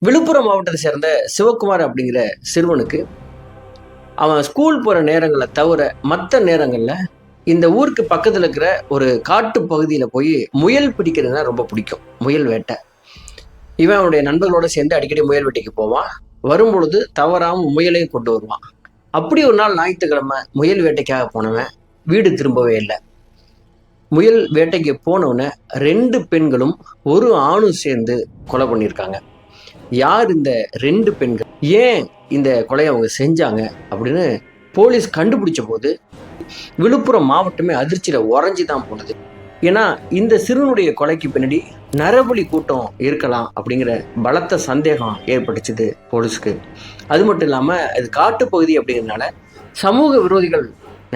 விழுப்புரம் மாவட்டத்தை சேர்ந்த சிவகுமார் அப்படிங்கிற சிறுவனுக்கு அவன் ஸ்கூல் போற நேரங்களை தவிர மற்ற நேரங்கள்ல இந்த ஊருக்கு பக்கத்துல இருக்கிற ஒரு காட்டு பகுதியில போய் முயல் பிடிக்கிறதுனா ரொம்ப பிடிக்கும். முயல் வேட்டை. இவன் அவனுடைய நண்பர்களோட சேர்ந்து அடிக்கடி முயல் வேட்டைக்கு போவான். வரும்பொழுது தவறாம முயலையும் கொண்டு வருவான். அப்படி ஒரு நாள் ஞாயிற்றுக்கிழமை முயல் வேட்டைக்காக போனவன் வீடு திரும்பவே இல்லை. முயல் வேட்டைக்கு போனவன 2 பெண்களும் ஒரு ஆணும் சேர்ந்து கொலை பண்ணியிருக்காங்க. யார் இந்த 2 பெண்கள், ஏன் இந்த கொலையை அவங்க செஞ்சாங்க அப்படின்னு போலீஸ் கண்டுபிடிச்ச போது விழுப்புரம் மாவட்டமே அதிர்ச்சியில உறைஞ்சி தான் போனது. ஏன்னா இந்த சிறுவனுடைய கொலைக்கு பின்னாடி நரபலி கூட்டம் இருக்கலாம் அப்படிங்கிற பலத்த சந்தேகம் ஏற்பட்டுச்சுது போலீஸ்க்கு. அது மட்டும் இல்லாம அது காட்டுப்பகுதி அப்படிங்கிறதுனால சமூக விரோதிகள்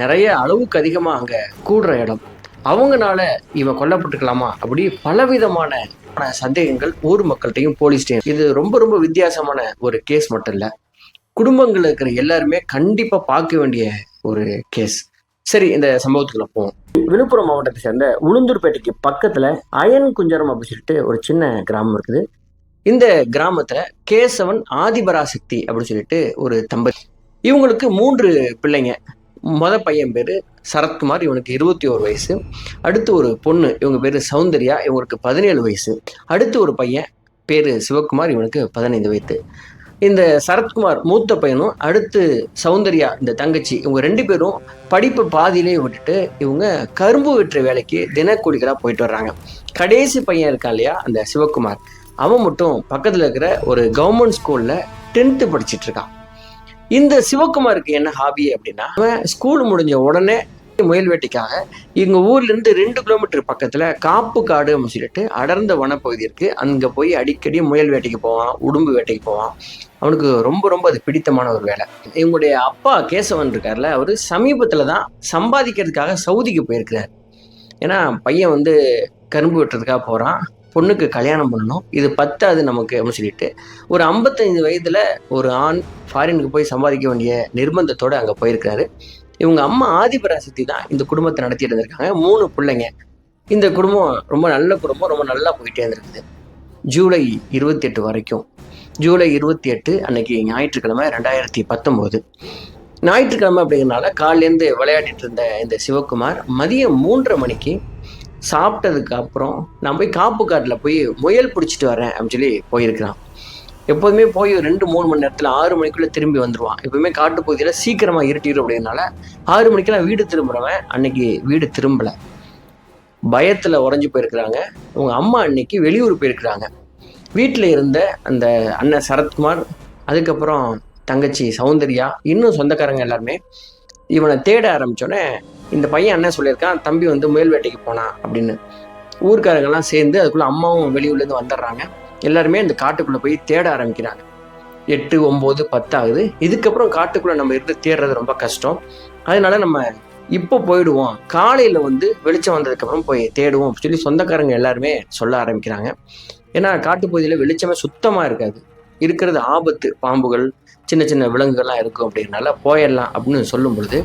நிறைய அளவுக்கு அதிகமா அங்க கூடுற இடம். அவங்கனால இவன் கொல்லப்பட்டிருக்கலாமா அப்படி பலவிதமான சந்தேகங்கள் ஊர் மக்கள்கிட்டையும் போலீஸ்டையும். இது ரொம்ப ரொம்ப வித்தியாசமான ஒரு கேஸ் மட்டும் இல்ல, குடும்பங்கள்ல இருக்கிற எல்லாருமே கண்டிப்பா பார்க்க வேண்டிய ஒரு கேஸ். சரி, இந்த சம்பவத்துக்குள்ள போவோம். விழுப்புரம் மாவட்டத்தை சேர்ந்த உளுந்தூர்பேட்டைக்கு பக்கத்துல அயன் குஞ்சரம் அப்படின்னு சொல்லிட்டு ஒரு சின்ன கிராமம் இருக்குது. இந்த கிராமத்துல கேசவன் ஆதிபராசக்தி அப்படின்னு சொல்லிட்டு ஒரு தம்பதி. இவங்களுக்கு 3 பிள்ளைங்க. பையன் பேரு சரத்குமார், இவனுக்கு 21 வயசு. அடுத்து ஒரு பொண்ணு, இவங்க பேரு சௌந்தர்யா, இவங்களுக்கு 17 வயசு. அடுத்து ஒரு பையன் பேரு சிவகுமார், இவனுக்கு 15 வயசு. இந்த சரத்குமார் மூத்த பையனும் அடுத்து சௌந்தர்யா இந்த தங்கச்சி, இவங்க 2 பேரும் படிப்பு பாதியிலேயே விட்டுட்டு இவங்க கரும்பு வெட்டுற வேலைக்கு தினக்கூலிகளா போயிட்டு வர்றாங்க. கடைசி பையன் இருக்கான் இல்லையா, அந்த சிவகுமார், அவன் மட்டும் பக்கத்துல இருக்கிற ஒரு கவர்மெண்ட் ஸ்கூல்ல 10th படிச்சுட்டு இருக்கான். இந்த சிவகுமாருக்கு என்ன ஹாபி அப்படின்னா, அவன் ஸ்கூல் முடிஞ்ச உடனே முயல் வேட்டைக்காக எங்க ஊர்ல இருந்து 2 கிலோமீட்டர் பக்கத்துல காப்பு காடு அப்படின்னு சொல்லிட்டு அடர்ந்த வனப்பகுதி இருக்கு. அங்க போய் அடிக்கடி முயல் வேட்டைக்கு போவான், உடும்பு வேட்டைக்கு போவான். அவனுக்கு ரொம்ப ரொம்ப அது பிடித்தமான ஒரு வேலை. இவங்களுடைய அப்பா கேசவன் இருக்காருல்ல, அவரு சமீபத்துலதான் சம்பாதிக்கிறதுக்காக சவுதிக்கு போயிருக்கிறார். ஏன்னா பையன் கரும்பு வெட்டுறதுக்காக போறான், பொண்ணுக்கு கல்யாணம் பண்ணணும், இது பத்தாது நமக்கு அப்படின்னு சொல்லிட்டு ஒரு 55 வயதுல ஒரு ஆண் ஃபாரினுக்கு போய் சம்பாதிக்க வேண்டிய நிர்பந்தத்தோட அங்க போயிருக்காரு. இவங்க அம்மா ஆதிபராசக்தி தான் இந்த குடும்பத்தை நடத்திட்டு இருந்திருக்காங்க. 3 பிள்ளைங்க. இந்த குடும்பம் ரொம்ப நல்ல குடும்பம், ரொம்ப நல்லா போயிட்டே இருந்திருக்குது. ஜூலை 28 வரைக்கும். ஜூலை 28 அன்னைக்கு ஞாயிற்றுக்கிழமை 2019. ஞாயிற்றுக்கிழமை அப்படிங்கிறனால காலையிலேருந்து விளையாடிட்டு இருந்த இந்த சிவகுமார் மதியம் 3:30 மணிக்கு சாப்பிட்டதுக்கு அப்புறம் நான் போய் காப்பு காட்டில் போய் முயல் பிடிச்சிட்டு வரேன் அப்படின்னு சொல்லி போயிருக்கிறான். எப்போதுமே போய் 2-3 மணி நேரத்தில் 6 மணிக்குள்ளே திரும்பி வந்துடுவான். எப்பவுமே காட்டுப்பகுதியில் சீக்கிரமாக இருட்டிடும் அப்படின்னால 6 மணிக்கெல்லாம் வீடு திரும்புகிறவன் அன்னைக்கு வீடு திரும்பலை. பயத்தில் உறைஞ்சி போயிருக்கிறாங்க. அவங்க அம்மா அன்னைக்கு வெளியூர் போயிருக்கிறாங்க. வீட்டில் இருந்த அந்த அண்ணன் சரத்குமார், அதுக்கப்புறம் தங்கச்சி சௌந்தர்யா, இன்னும் சொந்தக்காரங்க எல்லாருமே இவனை தேட ஆரம்பித்தோடனே இந்த பையன் அண்ணன் சொல்லியிருக்கான், தம்பி முயல் வேட்டைக்கு போனான் அப்படின்னு. ஊர்க்காரங்கெல்லாம் சேர்ந்து அதுக்குள்ளே அம்மாவும் வெளியூர்லேருந்து வந்துடுறாங்க. எல்லாருமே இந்த காட்டுக்குள்ளே போய் தேட ஆரம்பிக்கிறாங்க. 8, 9, 10 ஆகுது. இதுக்கப்புறம் காட்டுக்குள்ளே நம்ம இருந்து தேடுறது ரொம்ப கஷ்டம். அதனால நம்ம இப்போ போயிடுவோம், காலையில் வெளிச்சம் வந்ததுக்கப்புறம் போய் தேடுவோம் அப்படின்னு சொல்லி சொந்தக்காரங்க எல்லாருமே சொல்ல ஆரம்பிக்கிறாங்க. ஏன்னா காட்டுப்பகுதியில் வெளிச்சமே சுத்தமாக இருக்காது, இருக்கிறது ஆபத்து, பாம்புகள், சின்ன சின்ன விலங்குகள்லாம் இருக்கும். அப்படின்னால போயிடலாம் அப்படின்னு சொல்லும் பொழுது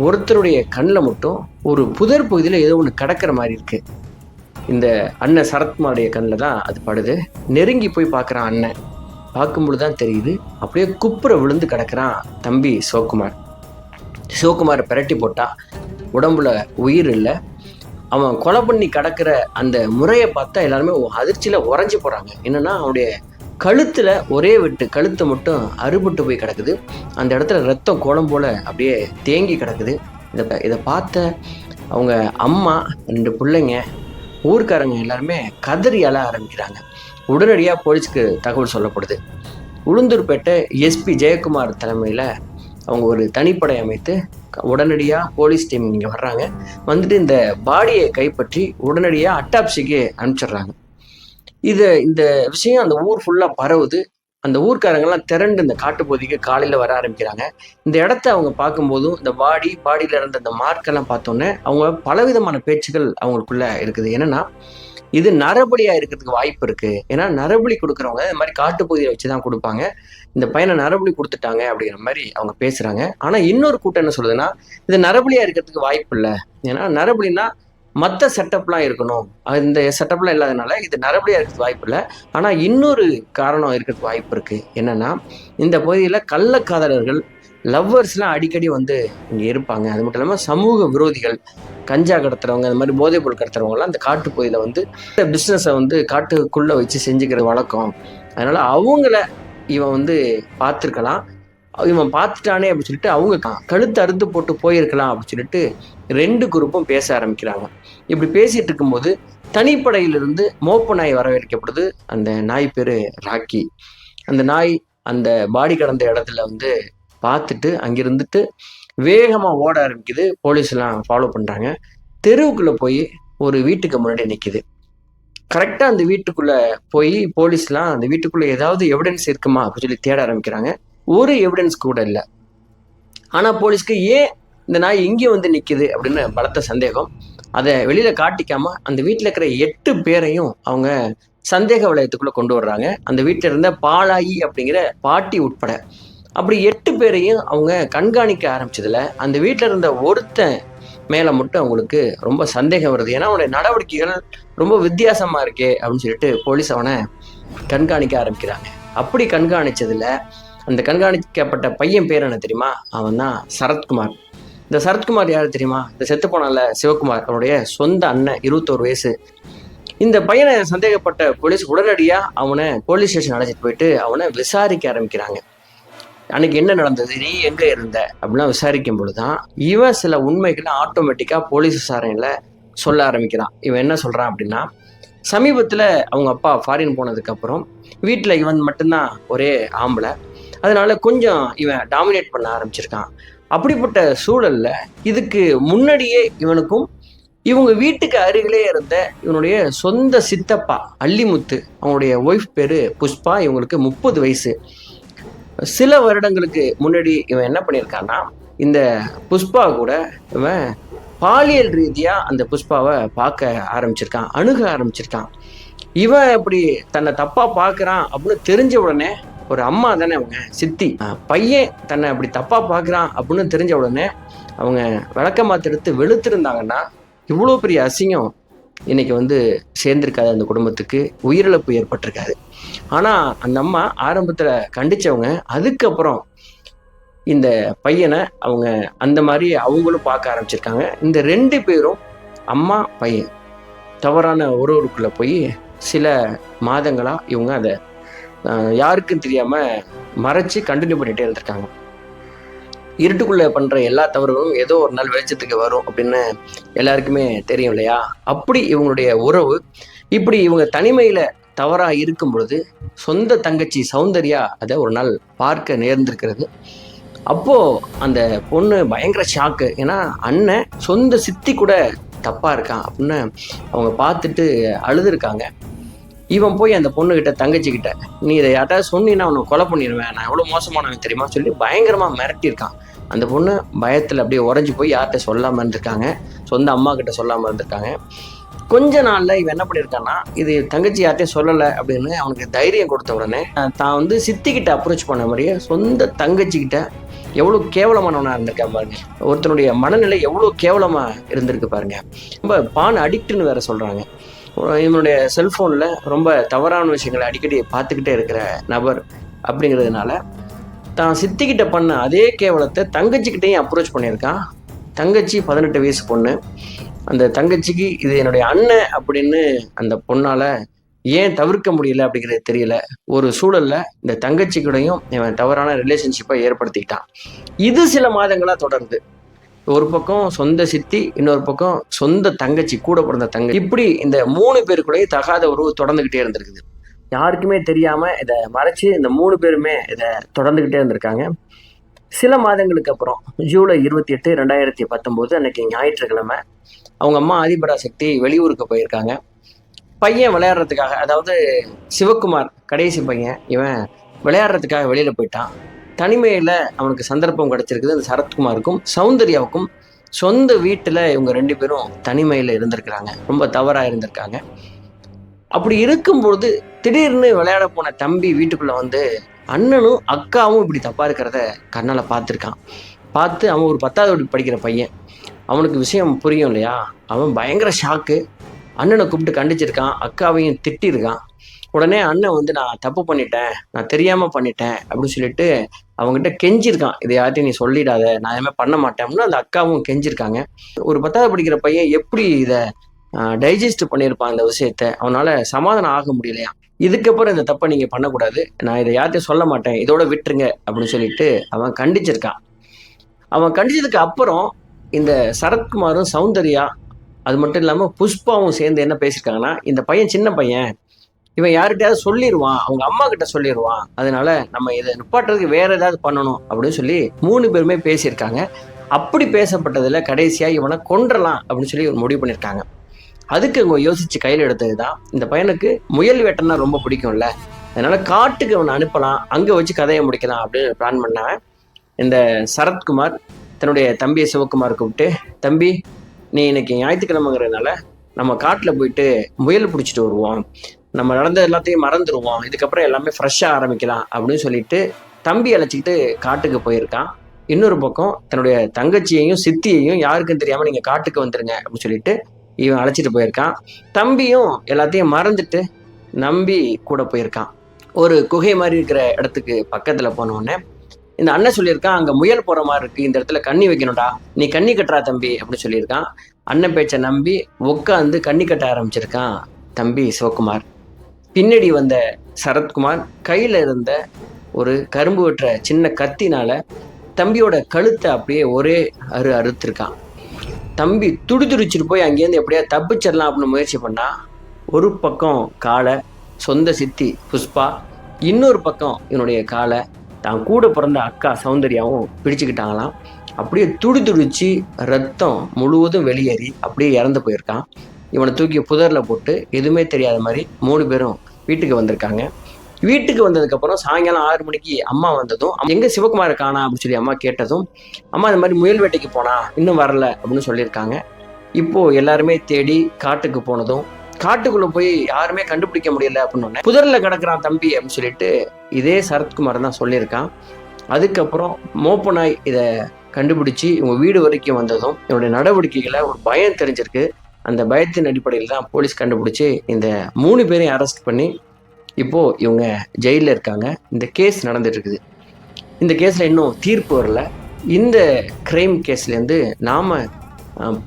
ஒருத்தருடைய கண்ணில் மட்டும் ஒரு புதர் பகுதியில் ஏதோ ஒன்று கிடக்கிற மாதிரி இருக்கு. இந்த அண்ணன் சரத்குமாருடைய கண்ணில் தான் அது படுது. நெருங்கி போய் பார்க்குறான் அண்ணன். பார்க்கும்பொழுது தான் தெரியுது, அப்படியே குப்புற விழுந்து கிடக்கிறான் தம்பி சிவகுமார். சிவகுமாரை பிரட்டி போட்டா உடம்புல உயிர் இல்லை. அவன் கொலை பண்ணி கிடக்கிற அந்த முறையை பார்த்தா எல்லாருமே அதிர்ச்சியில் உறைஞ்சி போகிறாங்க. என்னன்னா, அவனுடைய கழுத்துல ஒரே வெட்டு, கழுத்தை மட்டும் அறுபட்டு போய் கிடக்குது. அந்த இடத்துல ரத்தம் குளம் போல அப்படியே தேங்கி கிடக்குது. இதை பார்த்த அவங்க அம்மா, 2 பிள்ளைங்க, ஊர்க்காரங்க எல்லாருமே கதறி அழ ஆரம்பிக்கிறாங்க. உடனடியாக போலீஸ்க்கு தகவல் சொல்லப்படுது. உளுந்தூர்பேட்டை எஸ்பி ஜெயக்குமார் தலைமையில் அவங்க ஒரு தனிப்படை அமைத்து உடனடியாக போலீஸ் டீம் இங்கே வர்றாங்க. இந்த பாடியை கைப்பற்றி உடனடியாக அட்டாப்சிக்கு அனுப்பிச்சிடுறாங்க. இந்த விஷயம் அந்த ஊர் ஃபுல்லாக பரவுது. அந்த ஊர்க்காரங்கெல்லாம் திரண்டு இந்த காட்டுப்பகுதிக்கு காலையில் வர ஆரம்பிக்கிறாங்க. இந்த இடத்த அவங்க பார்க்கும்போதும் இந்த பாடியில் இருந்த அந்த மார்க்கெல்லாம் பார்த்தோன்னே அவங்க பலவிதமான பேச்சுகள் அவங்களுக்குள்ள இருக்குது. என்னன்னா, இது நரபலியாக இருக்கிறதுக்கு வாய்ப்பு இருக்கு. ஏன்னா நரபலி கொடுக்குறவங்க இந்த மாதிரி காட்டுப்பகுதியை வச்சு தான் கொடுப்பாங்க. இந்த பையனை நரபலி கொடுத்துட்டாங்க அப்படிங்கிற மாதிரி அவங்க பேசுறாங்க. ஆனால் இன்னொரு கூட்டம் என்ன சொல்லுதுன்னா, இது நரபலியாக இருக்கிறதுக்கு வாய்ப்பு இல்லை. ஏன்னா நரபலின்னா மற்ற செட்டப்லாம் இருக்கணும். இந்த செட்டப்லாம் இல்லாதனால இது நரபலியாக இருக்கிறது வாய்ப்பு இல்லை. ஆனால் இன்னொரு காரணம் இருக்கிறதுக்கு வாய்ப்பு இருக்குது. என்னென்னா, இந்த பகுதியில் கள்ளக்காதலர்கள், லவ்வர்ஸ்லாம் அடிக்கடி வந்து இங்கே இருப்பாங்க. அது மட்டும் இல்லாமல் சமூக விரோதிகள், கஞ்சா கடத்துறவங்க, இந்த மாதிரி போதைப் பொருள் கடத்துறவங்கலாம் அந்த காட்டு பகுதியில் வந்து பிஸ்னஸை வந்து காட்டுக்குள்ளே வச்சு செஞ்சுக்கிறது வழக்கம். அதனால் அவங்கள இவன் வந்து பார்த்துருக்கலாம். இவன் பார்த்துட்டானே அப்படின்னு சொல்லிட்டு அவங்க கழுத்து அறுத்து போட்டு போயிருக்கலாம் அப்படின்னு சொல்லிட்டு 2 குரூப்பும் பேச ஆரம்பிக்கிறாங்க. இப்படி பேசிட்டு இருக்கும்போது தனிப்படையிலிருந்து மோப்ப நாய் வரவேற்கப்படுது. அந்த நாய் பேரு ராக்கி. அந்த நாய் அந்த பாடி கடந்த இடத்துல வந்து பார்த்துட்டு அங்கிருந்துட்டு வேகமா ஓட ஆரம்பிக்குது. போலீஸ் எல்லாம் ஃபாலோ பண்றாங்க. தெருவுக்குள்ள போய் ஒரு வீட்டுக்கு முன்னாடி நிக்குது. கரெக்டா அந்த வீட்டுக்குள்ள போய் போலீஸ்லாம் அந்த வீட்டுக்குள்ள ஏதாவது எவிடன்ஸ் இருக்குமா அப்படின்னு சொல்லி தேட ஆரம்பிக்கிறாங்க. ஒரு எவிடன்ஸ் கூட இல்லை. ஆனா போலீஸ்க்கு ஏன் இந்த நாய் இங்கே வந்து நிக்குது அப்படின்னு பலத்த சந்தேகம். அதை வெளியில காட்டிக்காம அந்த வீட்டில் இருக்கிற 8 பேரையும் அவங்க சந்தேக வளையத்துக்குள்ள கொண்டு வர்றாங்க. அந்த வீட்டில் இருந்த பாலாயி அப்படிங்கிற பாட்டி உட்பட. அப்படி 8 பேரையும் அவங்க கண்காணிக்க ஆரம்பிச்சதுல அந்த வீட்டில் இருந்த ஒருத்தன் மேல மட்டும் அவங்களுக்கு ரொம்ப சந்தேகம் வருது. ஏன்னா அவனுடைய நடவடிக்கைகள் ரொம்ப வித்தியாசமா இருக்கே அப்படின்னு சொல்லிட்டு போலீஸ் அவனை கண்காணிக்க ஆரம்பிக்கிறாங்க. அப்படி கண்காணிச்சதுல அந்த கண்காணிக்கப்பட்ட பையன் பேர் என்ன தெரியுமா? அவன் தான் சரத்குமார். இந்த சரத்குமார் யாரு தெரியுமா? இந்த செத்து போனால சிவகுமார், அவனுடைய சொந்த அண்ணன், 21 வயசு. இந்த பையனை சந்தேகப்பட்ட போலீஸ் உடனடியா அவனை போலீஸ் ஸ்டேஷன் அழைச்சிட்டு போயிட்டு அவனை விசாரிக்க ஆரம்பிக்கிறாங்க. அன்னைக்கு என்ன நடந்தது, நீ எங்க இருந்த அப்படிலாம் விசாரிக்கும் பொழுதுதான் இவன் சில உண்மைகளை ஆட்டோமேட்டிக்கா போலீஸ் விசாரணையில சொல்ல ஆரம்பிக்கிறான். இவன் என்ன சொல்றான் அப்படின்னா, சமீபத்துல அவங்க அப்பா ஃபாரின் போனதுக்கு அப்புறம் வீட்டுல இவன் மட்டும்தான் ஒரே ஆம்பளை. அதனால கொஞ்சம் இவன் டாமினேட் பண்ண ஆரம்பிச்சிருக்கான். அப்படிப்பட்ட சூழல்ல இதுக்கு முன்னாடியே இவனுக்கும் இவங்க வீட்டுக்கு அருகிலே இருந்த இவனுடைய சொந்த சித்தப்பா அல்லிமுத்து, அவனுடைய ஒய்ஃப் பேரு புஷ்பா, இவங்களுக்கு 30 வயசு. சில வருடங்களுக்கு முன்னாடி இவன் என்ன பண்ணியிருக்கான்னா, இந்த புஷ்பா கூட இவன் பாலியல் ரீதியா அந்த புஷ்பாவை பார்க்க ஆரம்பிச்சிருக்கான், அணுக ஆரம்பிச்சிருக்கான். இவன் இப்படி தன்னை தப்பா பார்க்கறான் அப்படின்னு தெரிஞ்ச உடனே, ஒரு அம்மா தானே அவங்க சித்தி, பையன் தன்னை அப்படி தப்பா பார்க்கறான் அப்படின்னு தெரிஞ்ச உடனே அவங்க விளக்கமாத்து எடுத்து வெளுத்திருந்தாங்கன்னா இவ்வளோ பெரிய அசிங்கம் இன்னைக்கு வந்து சேர்ந்திருக்காது, அந்த குடும்பத்துக்கு உயிரிழப்பு ஏற்பட்டிருக்காது. ஆனா அந்த அம்மா ஆரம்பத்துல கண்டிச்சவங்க அதுக்கப்புறம் இந்த பையனை அவங்க அந்த மாதிரி அவங்களும் பார்க்க ஆரம்பிச்சிருக்காங்க. இந்த 2 பேரும் அம்மா பையன் தவறான உறவுக்குள்ள போய் சில மாதங்களா இவங்க அதை யாருக்கும் தெரியாம மறைச்சு கண்டினியூ பண்ணிட்டே இருந்திருக்காங்க. இருட்டுக்குள்ள பண்ற எல்லா தவறுகளும் ஏதோ ஒரு நாள் வெளிச்சத்துக்கு வரும் அப்படின்னு எல்லாருக்குமே தெரியும் இல்லையா? அப்படி இவங்களுடைய உறவு இப்படி இவங்க தனிமையில தவறா இருக்கும் பொழுது சொந்த தங்கச்சி சௌந்தர்யா அதை ஒரு நாள் பார்க்க நேர்ந்திருக்கிறது. அப்போ அந்த பொண்ணு பயங்கர ஷாக்கு. ஏன்னா அண்ணன் சொந்த சித்தி கூட தப்பா இருக்கான் அப்படின்னு அவங்க பார்த்துட்டு அழுதுருக்காங்க. இவன் போய் அந்த பொண்ணுகிட்ட, தங்கச்சி கிட்ட, நீ இதை யார்ட்டாவது சொன்னீங்கன்னா அவனை கொலை பண்ணிடுவேன், நான் எவ்வளோ மோசமானவன் தெரியுமா சொல்லி பயங்கரமா மிரட்டியிருக்கான். அந்த பொண்ணு பயத்தில் அப்படியே உறைஞ்சி போய் யார்கிட்ட சொல்லாமல் இருந்திருக்காங்க, சொந்த அம்மா கிட்ட சொல்லாமல் இருந்திருக்காங்க. கொஞ்ச நாள்ல இவன் என்ன பண்ணியிருக்கான்னா, இது தங்கச்சி யார்ட்டையும் சொல்லலை அப்படின்னு அவனுக்கு தைரியம் கொடுத்த உடனே தான் வந்து சித்திக்கிட்ட அப்ரோச் பண்ண மாதிரியே சொந்த தங்கச்சி கிட்ட எவ்வளோ கேவலமானவனா இருந்திருக்கா பாருங்க. ஒருத்தனுடைய மனநிலை எவ்வளோ கேவலமா இருந்திருக்கு பாருங்க. ரொம்ப பான் அடிக்ட்னு வேற சொல்றாங்க. இவனுடைய செல்ஃபோனில் ரொம்ப தவறான விஷயங்களை அடிக்கடி பார்த்துக்கிட்டே இருக்கிற நபர் அப்படிங்கிறதுனால தான் சித்திக்கிட்ட பண்ண அதே கேவலத்தை தங்கச்சிக்கிட்டையும் அப்ரோச் பண்ணியிருக்கான். தங்கச்சி 18 வயசு பொண்ணு. அந்த தங்கச்சிக்கு இது என்னுடைய அண்ணன் அப்படின்னு அந்த பொண்ணால் ஏன் தவிர்க்க முடியல அப்படிங்கிறது தெரியல. ஒரு சூழலில் இந்த தங்கச்சி கூடயும் இவன் தவறான ரிலேஷன்ஷிப்பை ஏற்படுத்திக்கிட்டான். இது சில மாதங்களாக தொடருது. ஒரு பக்கம் சொந்த சித்தி, இன்னொரு பக்கம் சொந்த தங்கச்சி, கூட பிறந்த தங்கச்சி, இப்படி இந்த 3 பேருக்குள்ளேயே தகாத உறவு தொடர்ந்துகிட்டே இருந்திருக்குது. யாருக்குமே தெரியாம இதை மறைச்சு இந்த 3 பேருமே இதை தொடர்ந்துகிட்டே இருந்திருக்காங்க. சில மாதங்களுக்கு அப்புறம் ஜூலை 28, 2019 அன்னைக்கு ஞாயிற்றுக்கிழமை அவங்க அம்மா ஆதிபராசக்தி வெளியூருக்கு போயிருக்காங்க. பையன் விளையாடுறதுக்காக, அதாவது சிவகுமார் கடைசி பையன், இவன் விளையாடுறதுக்காக வெளியில போயிட்டான். தனிமையில அவனுக்கு சந்தர்ப்பம் கிடைச்சிருக்குது. அந்த சரத்குமாருக்கும் சௌந்தர்யாவுக்கும் சொந்த வீட்டுல இவங்க 2 பேரும் தனிமையில இருந்திருக்கிறாங்க. ரொம்ப தவறா இருந்திருக்காங்க. அப்படி இருக்கும்பொழுது திடீர்னு விளையாட போன தம்பி வீட்டுக்குள்ள வந்து அண்ணனும் அக்காவும் இப்படி தப்பா இருக்கிறத கண்ணால பார்த்துருக்கான். பார்த்து அவன் ஒரு 10வது படிக்கிற பையன். அவனுக்கு விஷயம் புரியும் இல்லையா? அவன் பயங்கர ஷாக்கு. அண்ணனை கூப்பிட்டு கண்டிச்சிருக்கான், அக்காவையும் திட்டியிருக்கான். உடனே அண்ணன் வந்து நான் தப்பு பண்ணிட்டேன், நான் தெரியாம பண்ணிட்டேன் அப்படின்னு சொல்லிட்டு அவங்ககிட்ட கெஞ்சிருக்கான். இதை யார்ட்டையும் நீ சொல்லிடாத, நான் எதுவுமே பண்ண மாட்டேன் அப்படின்னு அந்த அக்காவும் கெஞ்சிருக்காங்க. ஒரு 10வது படிக்கிற பையன் எப்படி இதை டைஜஸ்ட் பண்ணியிருப்பான் இந்த விஷயத்த? அவனால சமாதானம் ஆக முடியலையா? இதுக்கப்புறம் இந்த தப்பை நீங்க பண்ணக்கூடாது, நான் இதை யார்ட்டையும் சொல்ல மாட்டேன், இதோட விட்டுருங்க அப்படின்னு சொல்லிட்டு அவன் கண்டிச்சிருக்கான். அவன் கண்டிச்சதுக்கு அப்புறம் இந்த சரத்குமாரும் சௌந்தர்யா அது மட்டும் இல்லாம புஷ்பாவும் சேர்ந்து என்ன பேசியிருக்காங்கன்னா, இந்த பையன் சின்ன பையன், இவன் யார்கிட்டயாவது சொல்லிடுவான், அவங்க அம்மா கிட்ட சொல்லிடுவான், அதனால நம்ம இதை நிப்பாட்டுறதுக்கு வேற ஏதாவது பண்ணணும் அப்படின்னு சொல்லி 3 பேருமே பேசியிருக்காங்க. அப்படி பேசப்பட்டதுல கடைசியா இவனை கொன்றலாம் அப்படின்னு சொல்லி ஒரு முடிவு பண்ணியிருக்காங்க. அதுக்கு அவங்க யோசிச்சு கையில் எடுத்ததுதான், இந்த பையனுக்கு முயல் வேட்டைன்னா ரொம்ப பிடிக்கும்ல, அதனால காட்டுக்கு அவனை அனுப்பலாம், அங்க வச்சு கதையை முடிக்கலாம் அப்படின்னு பிளான் பண்ணாங்க. இந்த சரத்குமார் தன்னுடைய தம்பியை சிவகுமார் கூப்பிட்டு, தம்பி நீ இன்னைக்கு ஞாயிற்றுக்கிழமைங்கிறதுனால நம்ம காட்டில் போயிட்டு முயல் பிடிச்சிட்டு வருவோம், நம்ம நடந்த எல்லாத்தையும் மறந்துடுவோம், இதுக்கப்புறம் எல்லாமே ஃப்ரெஷ்ஷாக ஆரம்பிக்கலாம் அப்படின்னு சொல்லிட்டு தம்பி அழைச்சிக்கிட்டு காட்டுக்கு போயிருக்கான். இன்னொரு பக்கம் தன்னுடைய தங்கச்சியையும் சித்தியையும் யாருக்கும் தெரியாமல் நீங்கள் காட்டுக்கு வந்துருங்க அப்படின்னு சொல்லிட்டு இவன் அழைச்சிட்டு போயிருக்கான். தம்பியும் எல்லாத்தையும் மறந்துட்டு நம்பி கூட போயிருக்கான். ஒரு குகை மாதிரி இருக்கிற இடத்துக்கு பக்கத்தில் போனோடனே இந்த அண்ணன் சொல்லியிருக்கான், அங்கே முயல் போகிற மாதிரி இருக்கு, இந்த இடத்துல கண்ணி வைக்கணும்டா, நீ கண்ணி கட்டுறா தம்பி அப்படின்னு சொல்லியிருக்கான். அண்ணன் பேச்சை நம்பி உட்காந்து கண்ணி கட்ட ஆரம்பிச்சிருக்கான் தம்பி சிவகுமார். பின்னாடி வந்த சரத்குமார் கையில் இருந்த ஒரு கரும்பு வெட்டுற சின்ன கத்தினால தம்பியோட கழுத்தை அப்படியே ஒரே அறுத்திருக்கான். தம்பி துடிச்சுட்டு போய் அங்கேருந்து எப்படியா தப்பிச்சிடலாம் அப்படின்னு முயற்சி பண்ணா, ஒரு பக்கம் காலை சொந்த சித்தி புஷ்பா, இன்னொரு பக்கம் இவனுடைய காலை தான் கூட பிறந்த அக்கா சௌந்தர்யாவும் பிடிச்சுக்கிட்டாங்களாம். அப்படியே துடிச்சு ரத்தம் முழுவதும் வெளியேறி அப்படியே இறந்து போயிருக்கான். இவனை தூக்கி புதரில் போட்டு எதுவுமே தெரியாத மாதிரி 3 பேரும் வீட்டுக்கு வந்திருக்காங்க. வீட்டுக்கு வந்ததுக்கப்புறம் சாயங்காலம் 6 மணிக்கு அம்மா வந்ததும், எங்கே சிவகுமாரை காணா அப்படின்னு சொல்லி அம்மா கேட்டதும், அம்மா இந்த மாதிரி முயல் வேட்டைக்கு போனா இன்னும் வரல அப்படின்னு சொல்லியிருக்காங்க. இப்போது எல்லாருமே தேடி காட்டுக்கு போனதும், காட்டுக்குள்ளே போய் யாருமே கண்டுபிடிக்க முடியல அப்படின்னு புதரில் கிடக்குறான் தம்பி அப்படின்னு சொல்லிட்டு இதே சரத்குமார் தான் சொல்லியிருக்கான். அதுக்கப்புறம் மோப்பனாய் இதை கண்டுபிடிச்சி இவங்க வீடு வரைக்கும் வந்ததும் இவனுடைய நடவடிக்கைகளை ஒரு பயம் தெரிஞ்சிருக்கு. அந்த பயத்தின் அடிப்படையில் தான் போலீஸ் கண்டுபிடிச்சி இந்த 3 பேரையும் அரெஸ்ட் பண்ணி இப்போது இவங்க ஜெயிலில் இருக்காங்க. இந்த கேஸ் நடந்துட்டு இருக்குது. இந்த கேஸில் இன்னும் தீர்ப்பு வரல. இந்த கிரைம் கேஸ்லேருந்து நாம்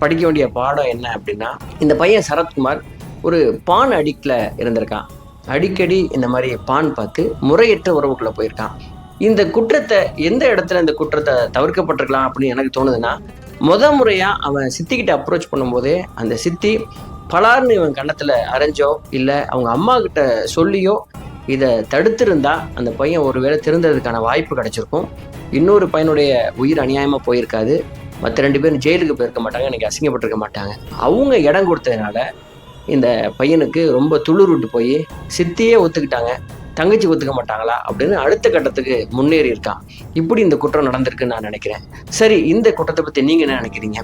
படிக்க வேண்டிய பாடம் என்ன அப்படின்னா, இந்த பையன் சரத்குமார் ஒரு பான் அடிக்டில் இருந்திருக்கான். அடிக்கடி இந்த மாதிரி பான் பார்த்து முறையற்ற உறவுக்குள்ளே போயிருக்கான். இந்த குற்றத்தை எந்த இடத்துல இந்த குற்றத்தை தவிர்க்கப்பட்டிருக்கலாம் அப்படின்னு எனக்கு தோணுதுன்னா, முறையாக அவன் சித்திக்கிட்ட அப்ரோச் பண்ணும்போதே அந்த சித்தி பலார்னு இவன் கன்னத்தில் அரைஞ்சோ இல்லை அவங்க அம்மா கிட்ட சொல்லியோ இதை தடுத்திருந்தா அந்த பையன் ஒருவேளை திருந்ததுக்கான வாய்ப்பு கிடைச்சிருக்கும். இன்னொரு பையனுடைய உயிர் அநியாயமாக போயிருக்காது. மற்ற 2 பேரும் ஜெயிலுக்கு போயிருக்க மாட்டாங்க, இன்னைக்கு அசிங்கப்பட்டிருக்க மாட்டாங்க. அவங்க இடம் கொடுத்ததுனால இந்த பையனுக்கு ரொம்ப துளிர் விட்டு போய் சித்தியே ஒத்துக்கிட்டாங்க, தங்கச்சி ஒத்துக்க மாட்டாங்களா அப்படின்னு அடுத்த கட்டத்துக்கு முன்னேறி இருக்கான். இப்படி இந்த குற்றம் நடந்திருக்குன்னு நான் நினைக்கிறேன். சரி, இந்த குற்றத்தை பற்றி நீங்கள் என்ன நினைக்கிறீங்க?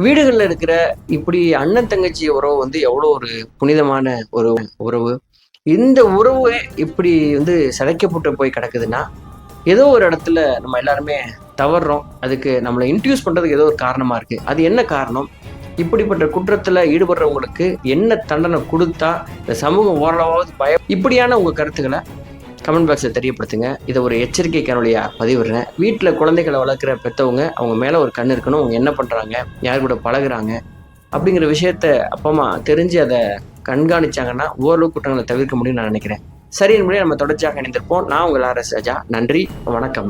வீடுகளில் இருக்கிற இப்படி அண்ணன் தங்கச்சி உறவு வந்து எவ்வளோ ஒரு புனிதமான ஒரு உறவு. இந்த உறவு இப்படி வந்து சிதைக்கப்பட்டு போய் கிடக்குதுன்னா ஏதோ ஒரு இடத்துல நம்ம எல்லாருமே தவறுறோம். அதுக்கு நம்மளை இன்ட்யூஸ் பண்ணுறதுக்கு ஏதோ ஒரு காரணமாக இருக்குது. அது என்ன காரணம்? இப்படிப்பட்ட குற்றத்தில் ஈடுபடுறவங்களுக்கு என்ன தண்டனை கொடுத்தா இந்த சமூகம் ஓரளவாவது இப்படியான உங்கள் கருத்துக்களை கமெண்ட் பாக்ஸில் தெரியப்படுத்துங்க. இதை ஒரு எச்சரிக்கை காணொலியாக பதிவிடுறேன். வீட்டில் குழந்தைகளை வளர்க்குற பெற்றவங்க அவங்க மேலே ஒரு கண் இருக்கணும். அவங்க என்ன பண்ணுறாங்க, யார் கூட பழகுறாங்க அப்படிங்கிற விஷயத்த அப்பா அம்மா தெரிஞ்சு அதை கண்காணிச்சாங்கன்னா ஓரளவு குற்றங்களை தவிர்க்க முடியும்னு நான் நினைக்கிறேன். சரி, என்பதை நம்ம தொடர்ச்சியாக இணைந்திருப்போம். நான் உங்கள் RS ராஜா. நன்றி, வணக்கம்.